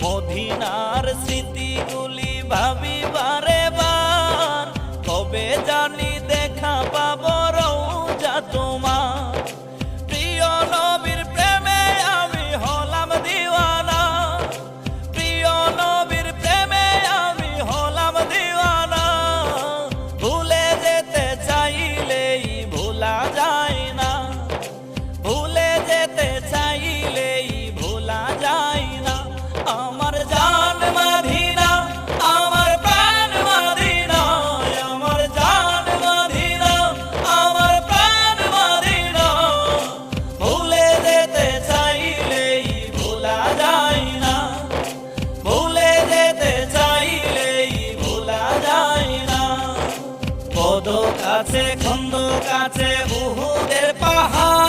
মদিনার স্মৃতিগুলি ভাবি বারে বার, কবে জানি দেখা পাবো রওজা তোমার। প্রিয় নবীর প্রেমে আমি হলাম দিওয়ানা, প্রিয় নবীর প্রেমে আমি হলাম দিওয়ানা। ভুলে যেতে চাইলেই ভোলা যায় না, ভুলে যেতে চাইলেই ভোলা যায় না। আমার জান মদিনা, আমার প্রাণ মদিনা, আমার জান মদিনা, আমার প্রাণ মদিনা। ভুলে যেতে চাইলেই ভোলা যায় না, ভুলে যেতে চাইলেই ভোলা যায় না। পদ কাছে খন্দ কাছে উহুদের পাহাড়,